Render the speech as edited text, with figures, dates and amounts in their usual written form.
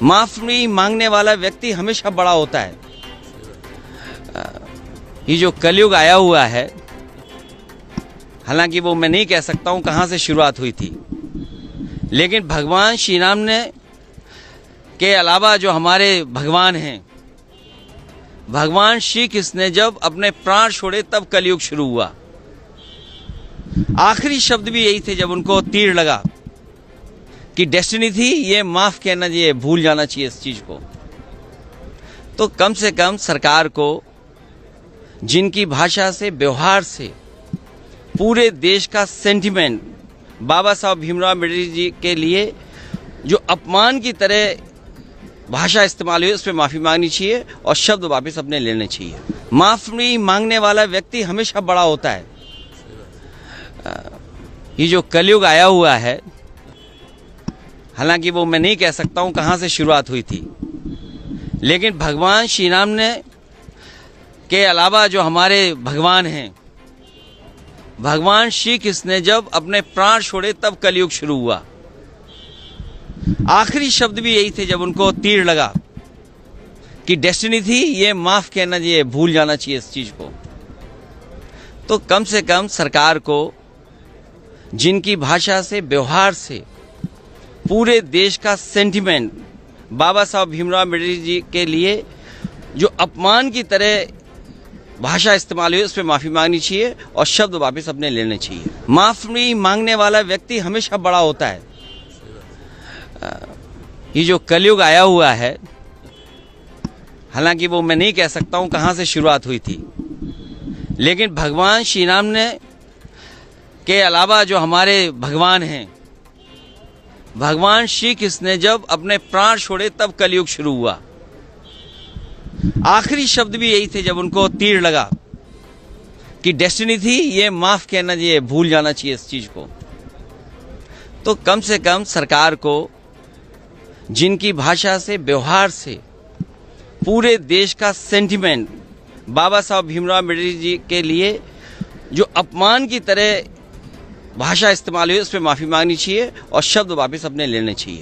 माफी मांगने वाला व्यक्ति हमेशा बड़ा होता है। ये जो कलयुग आया हुआ है, हालांकि वो मैं नहीं कह सकता हूं कहां से शुरुआत हुई थी, लेकिन भगवान श्री राम ने के अलावा जो हमारे भगवान हैं, भगवान श्री कृष्ण ने जब अपने प्राण छोड़े तब कलयुग शुरू हुआ। आखिरी शब्द भी यही थे जब उनको तीर लगा कि डेस्टिनी थी, ये माफ कहना चाहिए, भूल जाना चाहिए इस चीज को। तो कम से कम सरकार को जिनकी भाषा से, व्यवहार से पूरे देश का सेंटिमेंट बाबा साहब भीमराव अम्बेडकर जी के लिए जो अपमान की तरह भाषा इस्तेमाल हुई, उस पर माफी मांगनी चाहिए और शब्द वापस अपने लेने चाहिए। माफी मांगने वाला व्यक्ति हमेशा बड़ा होता है। ये जो कलयुग आया हुआ है, हालांकि वो मैं नहीं कह सकता हूं कहां से शुरुआत हुई थी, लेकिन भगवान श्री राम ने के अलावा जो हमारे भगवान हैं, भगवान श्री कृष्ण ने जब अपने प्राण छोड़े तब कलयुग शुरू हुआ। आखिरी शब्द भी यही थे जब उनको तीर लगा कि डेस्टिनी थी, ये माफ कहना चाहिए, भूल जाना चाहिए इस चीज को। तो कम से कम सरकार को जिनकी भाषा से, व्यवहार से पूरे देश का सेंटिमेंट बाबा साहब भीमराव अम्बेडकर जी के लिए जो अपमान की तरह भाषा इस्तेमाल हुई, उस पर माफी मांगनी चाहिए और शब्द वापस अपने लेने चाहिए। माफी मांगने वाला व्यक्ति हमेशा बड़ा होता है। ये जो कलयुग आया हुआ है, हालांकि वो मैं नहीं कह सकता हूं कहां से शुरुआत हुई थी, लेकिन भगवान श्री राम ने के अलावा जो हमारे भगवान हैं, भगवान श्री कृष्ण ने जब अपने प्राण छोड़े तब कलयुग शुरू हुआ। आखिरी शब्द भी यही थे जब उनको तीर लगा कि डेस्टिनी थी, ये माफ कहना चाहिए, भूल जाना चाहिए इस चीज को। तो कम से कम सरकार को जिनकी भाषा से, व्यवहार से पूरे देश का सेंटिमेंट बाबा साहब भीमराव अम्बेडकर जी के लिए जो अपमान की तरह भाषा इस्तेमाल हुई, उस पर माफी मांगनी चाहिए और शब्द वापस अपने लेने चाहिए।